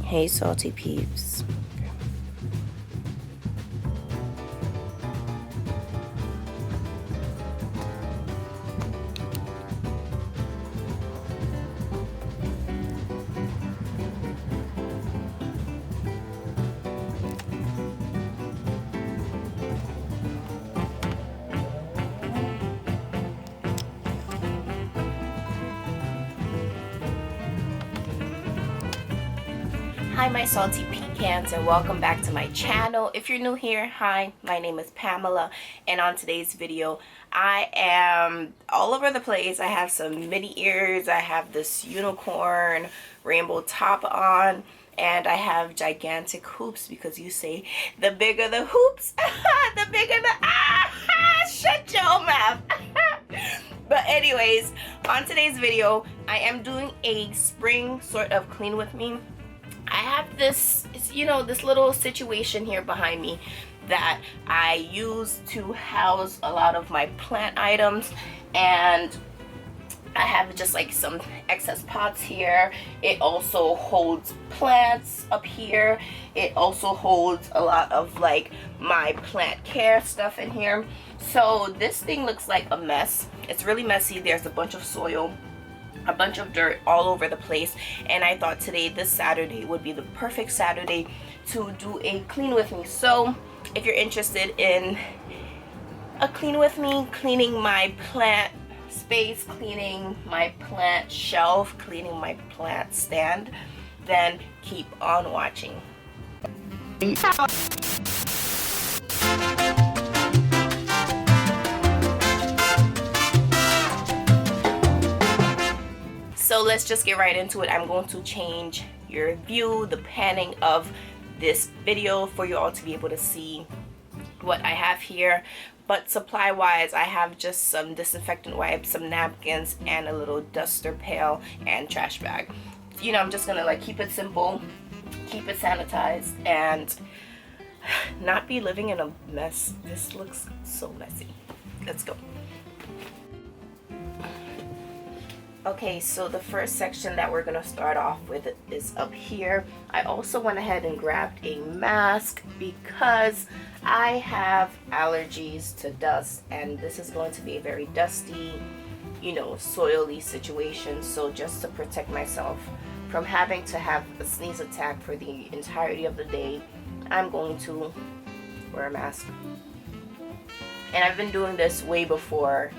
Hey, salty peeps. Hi my salty pecans, and welcome back to my channel. If you're new here, hi, my name is Pamela, and on today's video I am all over the place. I have some mini ears, I have this unicorn rainbow top on, and I have gigantic hoops because you say the bigger the hoops the bigger the shut your mouth. But anyways, on today's video I am doing a spring sort of clean with me. I have this, this little situation here behind me that I use to house a lot of my plant items, and I have just like some excess pots here. It also holds plants up here. It also holds a lot of like my plant care stuff in here. So this thing looks like a mess. It's really messy. There's a bunch of soil, a bunch of dirt all over the place, and I thought today, this Saturday, would be the perfect Saturday to do a clean with me. So if you're interested in a clean with me, cleaning my plant space, cleaning my plant shelf, cleaning my plant stand, then keep on watching. So let's just get right into it. I'm going to change your view, the panning of this video, for you all to be able to see what I have here. But supply wise, I have just some disinfectant wipes, some napkins, and a little duster pail and trash bag. I'm just gonna like keep it simple, keep it sanitized, and not be living in a mess. This looks so messy. Let's go. Okay, so the first section that we're going to start off with is up here. I also went ahead and grabbed a mask because I have allergies to dust, and this is going to be a very dusty, soily situation. So just to protect myself from having to have a sneeze attack for the entirety of the day, I'm going to wear a mask. And I've been doing this way before,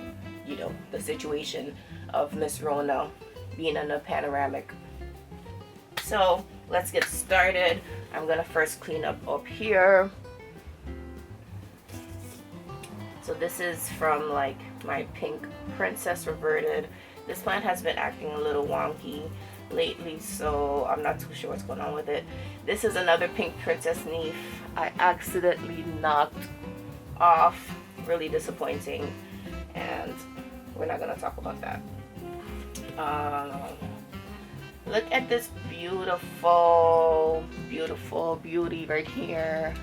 the situation of Miss Rona being in a panoramic. So let's get started. I'm gonna first clean up here. So this is from like my pink princess reverted. This plant has been acting a little wonky lately, so I'm not too sure what's going on with it. This is another pink princess leaf I accidentally knocked off. Really disappointing, and we're not gonna talk about that. Look at this beautiful beauty right here.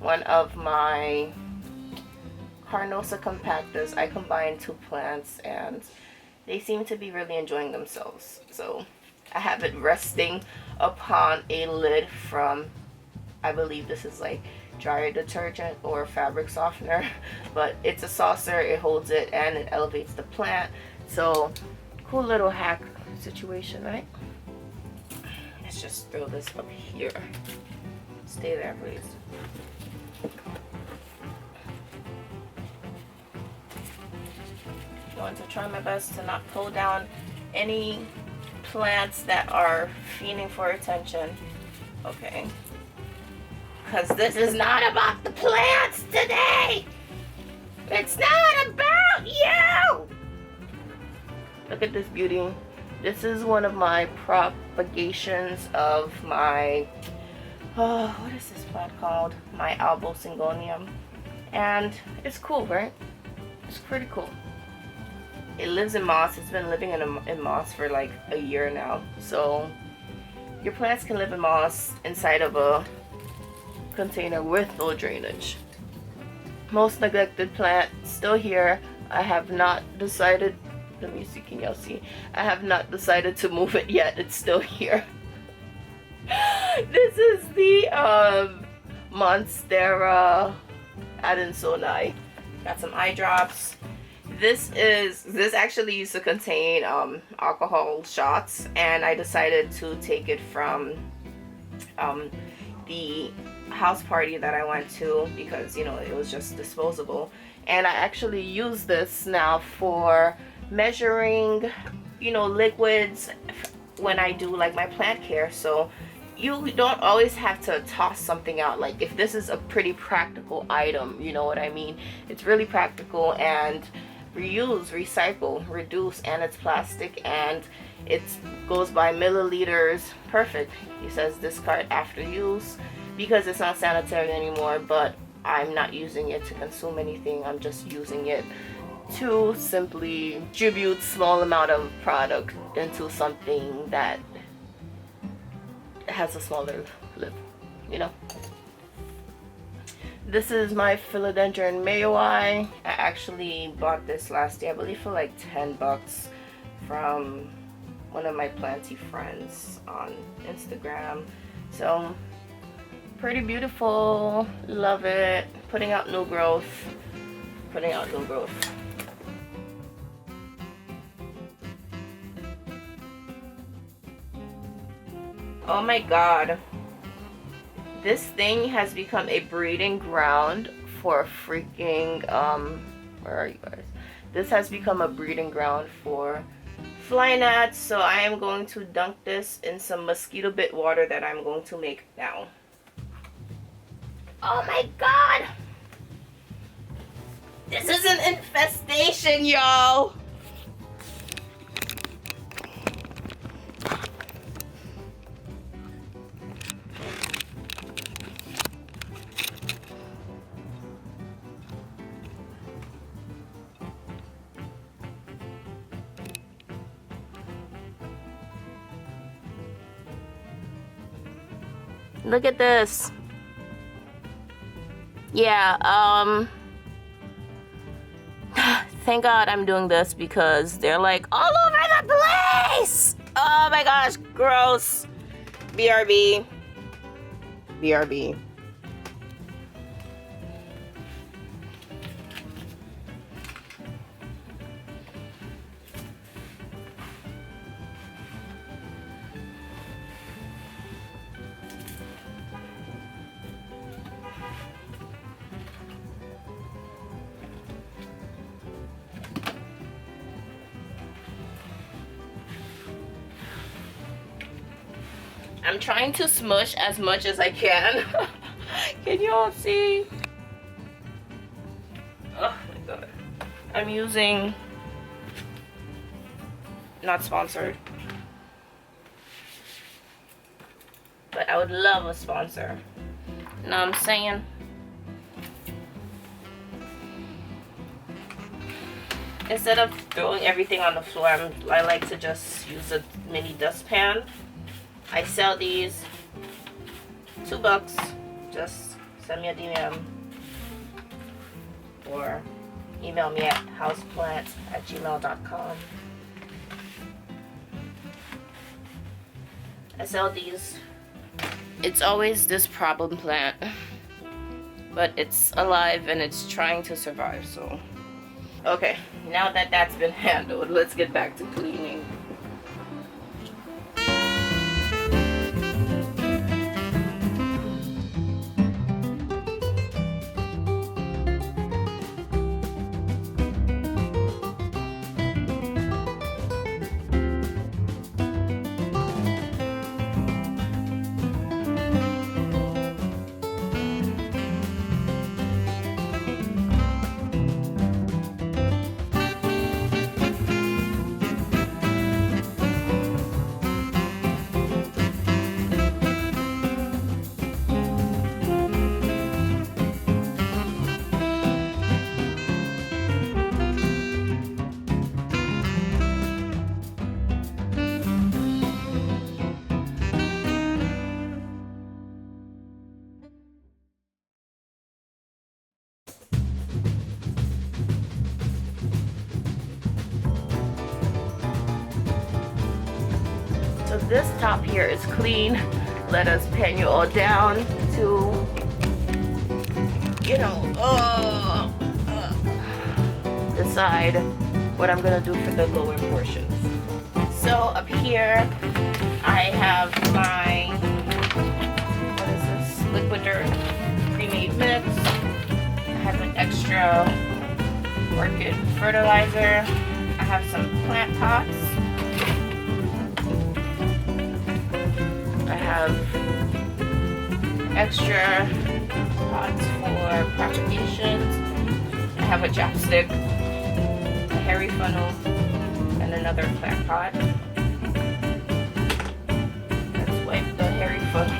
One of my Carnosa compactus. I combined two plants and they seem to be really enjoying themselves. So I have it resting upon a lid from, I believe this is like dryer detergent or fabric softener, but it's a saucer. It holds it and it elevates the plant. So cool little hack situation, right? Let's just throw this up here. Stay there, please. I'm going to try my best to not pull down any plants that are fiending for attention. Okay. Because this is not about the plants today. It's not about you. Look at this beauty. This is one of my propagations of my, what is this plant called? My albosingonium. And it's cool, right? It's pretty cool. It lives in moss. It's been living in moss for like a year now. So your plants can live in moss inside of a container with no drainage. Most neglected plant still here. I have not decided, let me see, can y'all see? I have not decided to move it yet. It's still here. This is the Monstera Adansonii. Got some eye drops. This actually used to contain alcohol shots, and I decided to take it from the house party that I went to because, you know, it was just disposable. And I actually use this now for measuring, you know, liquids when I do like my plant care. So you don't always have to toss something out. Like if this is a pretty practical item, you know what I mean? It's really practical, and reuse, recycle, reduce, and it's plastic, and it goes by milliliters. Perfect. He says discard after use because it's not sanitary anymore, but I'm not using it to consume anything. I'm just using it to simply distribute small amount of product into something that has a smaller lip, you know. This is my philodendron mayoi. I actually bought this last year, I believe, for like 10 bucks from one of my planty friends on Instagram. So pretty beautiful, love it. Putting out new growth, putting out new growth. Oh my god, this thing has become a breeding ground for freaking where are you guys? This has become a breeding ground for fly gnats, so I am going to dunk this in some mosquito bit water that I'm going to make now. Oh my god, this is an infestation, y'all. Look at this. Yeah, thank God I'm doing this because they're like all over the place. Oh my gosh, gross. BRB. BRB. I'm trying to smush as much as I can. Can you all see? Oh my god. I'm using, not sponsored, but I would love a sponsor. You know what I'm saying? Instead of throwing everything on the floor, I like to just use a mini dustpan. I sell these $2. Just send me a DM or email me at HauzPlant@gmail.com. I sell these. It's always this problem plant, but it's alive and it's trying to survive. So okay, now that that's been handled, let's get back to cleaning. So this top here is clean. let us pan you all down to, you know, decide what I'm gonna do for the lower portions. So up here I have my, what is this, liquid dirt pre-made mix. I have an extra orchid fertilizer. I have some plant pots. I have extra pots for propagations. I have a chopstick, a hairy funnel, and another plant pot. Let's wipe the hairy funnel.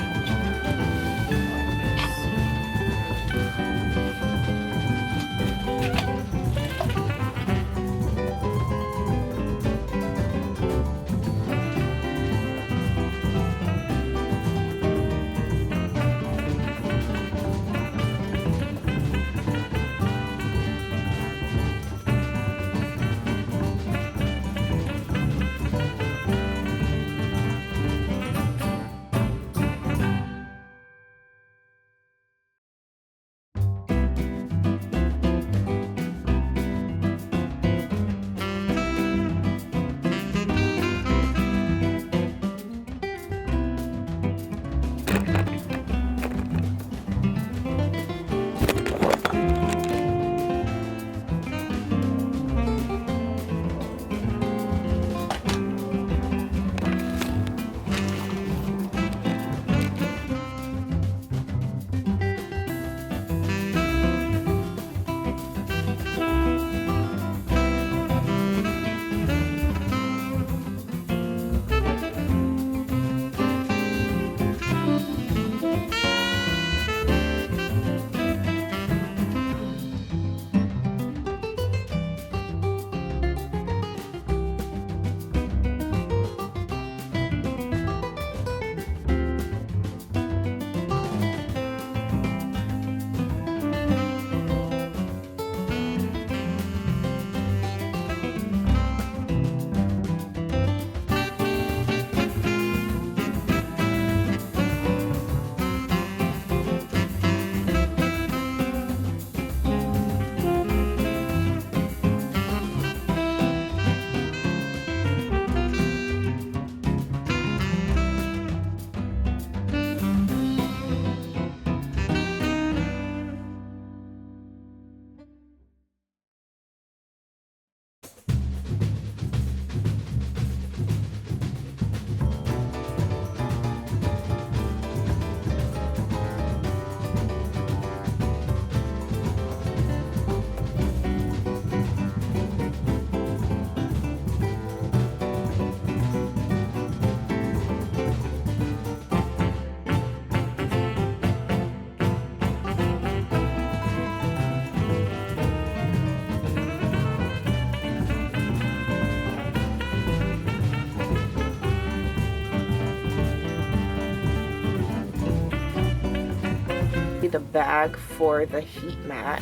The bag for the heat mat.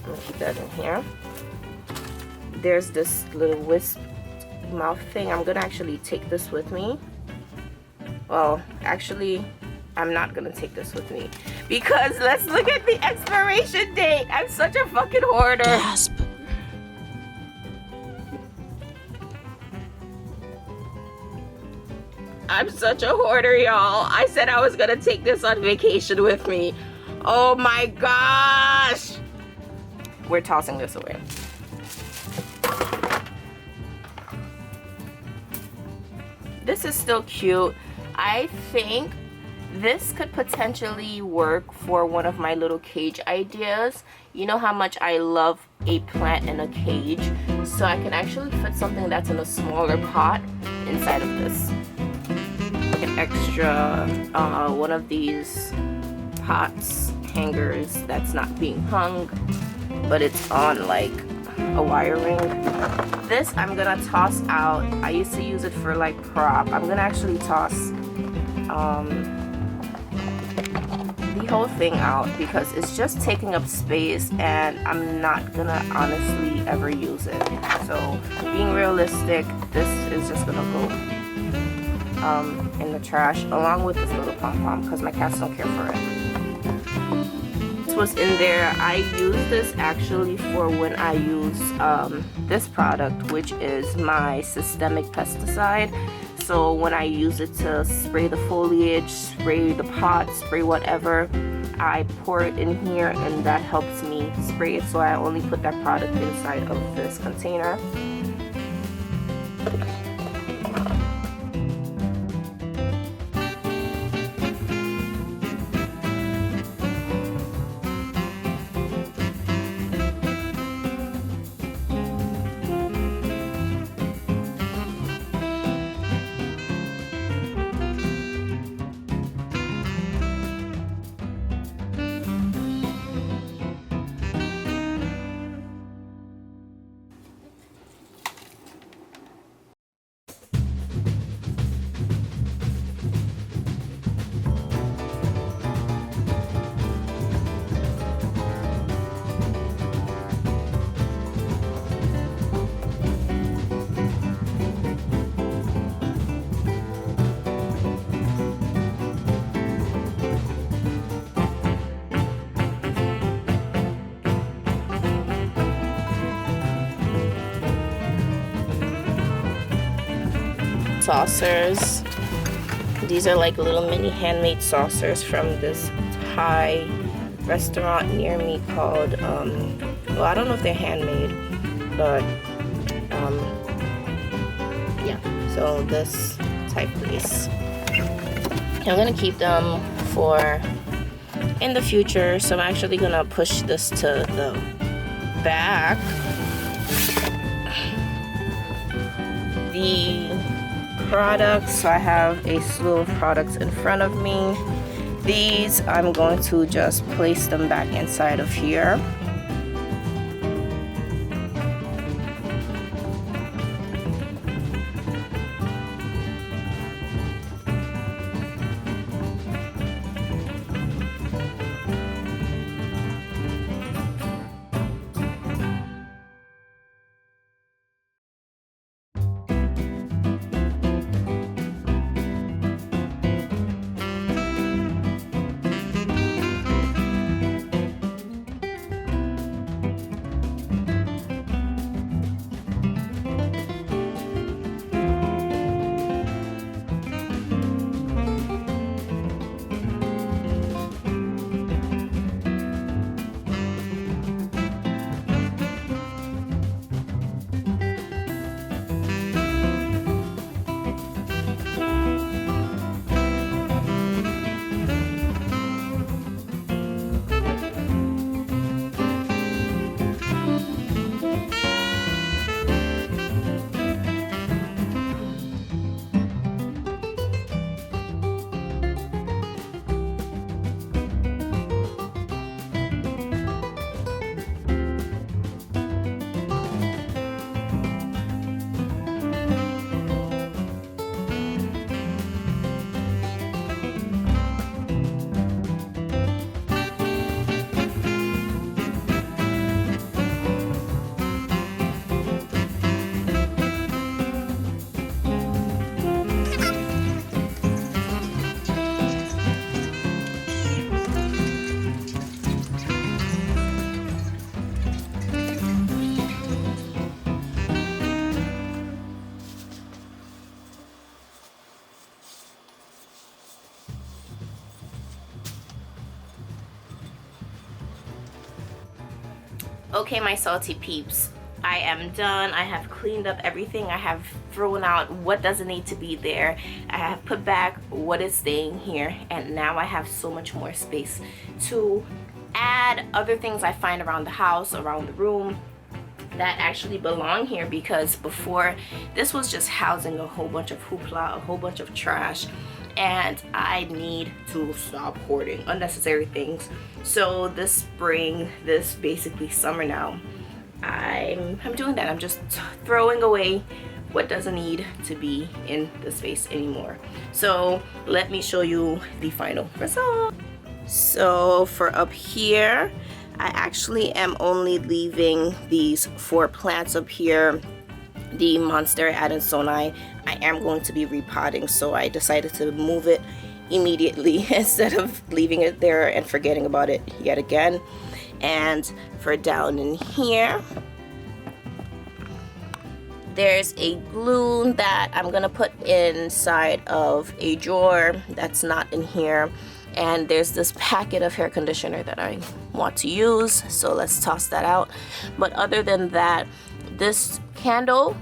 I'm gonna keep that in here. There's this little wisp mouth thing. I'm gonna actually take this with me. Well, actually, I'm not gonna take this with me because let's look at the expiration date. I'm such a fucking hoarder. Gasp. I'm such a hoarder, y'all. I said I was gonna take this on vacation with me. Oh my gosh. We're tossing this away. This is still cute. I think this could potentially work for one of my little cage ideas. You know how much I love a plant in a cage, so I can actually fit something that's in a smaller pot inside of this. An extra one of these pots hangers that's not being hung, but it's on like a wire ring. This I'm gonna toss out. I used to use it for like prop. I'm gonna actually toss the whole thing out because it's just taking up space and I'm not gonna honestly ever use it. So being realistic, this is just gonna go in the trash, along with this little pom-pom because my cats don't care for it. This was in there. I use this actually for when I use this product, which is my systemic pesticide. So when I use it to spray the foliage, spray the pot, spray whatever, I pour it in here and that helps me spray it. So I only put that product inside of this container. Saucers. These are like little mini handmade saucers from this Thai restaurant near me called well, I don't know if they're handmade, but yeah, so this type place. I'm gonna keep them for in the future, so I'm actually gonna push this to the back. The products, so I have a slew of products in front of me. These I'm going to just place them back inside of here. Okay, my salty peeps, I am done. I have cleaned up everything. I have thrown out what doesn't need to be there. I have put back what is staying here, and now I have so much more space to add other things I find around the house, around the room, that actually belong here, because before this was just housing a whole bunch of hoopla, a whole bunch of trash, and I need to stop hoarding unnecessary things. So this spring, this basically summer now, I'm doing that. I'm just throwing away what doesn't need to be in the space anymore. So let me show you the final result. So for up here, I actually am only leaving these 4 plants up here the Monstera Adansonii, I am going to be repotting, so I decided to move it immediately instead of leaving it there and forgetting about it yet again. And for down in here, there's a glue that I'm gonna put inside of a drawer that's not in here, and there's this packet of hair conditioner that I want to use, so let's toss that out. But other than that, this candle,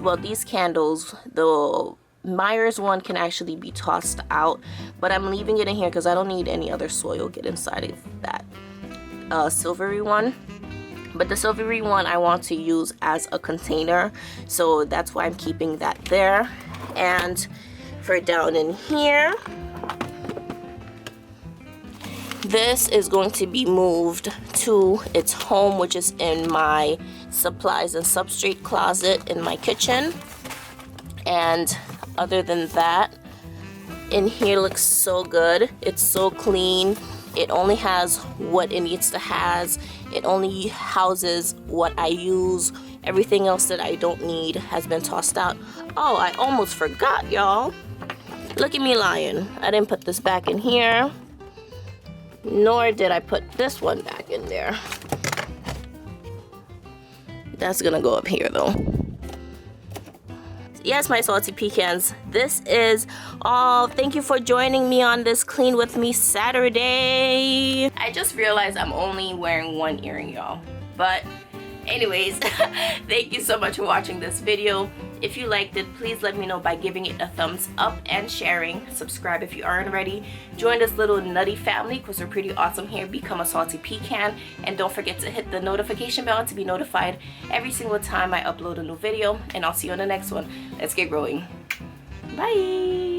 well, these candles, the Myers one can actually be tossed out, but I'm leaving it in here because I don't need any other soil get inside of that silvery one. But the silvery one I want to use as a container, so that's why I'm keeping that there. And for down in here, this is going to be moved to its home, which is in my supplies and substrate closet in my kitchen. And other than that, in here looks so good. It's so clean. It only has what it needs to have. It only houses what I use. Everything else that I don't need has been tossed out. Oh, I almost forgot, y'all. Look at me lying. I didn't put this back in here, nor did I put this one back in there. That's gonna go up here though. Yes, my salty pecans, this is all. Thank you for joining me on this Clean With Me Saturday. I just realized I'm only wearing one earring, y'all. But anyways, thank you so much for watching this video. If you liked it, please let me know by giving it a thumbs up and sharing. Subscribe if you aren't already. Join this little nutty family because we're pretty awesome here. Become a salty pecan, and don't forget to hit the notification bell to be notified every single time I upload a new video. And I'll see you on the next one. Let's get growing. Bye.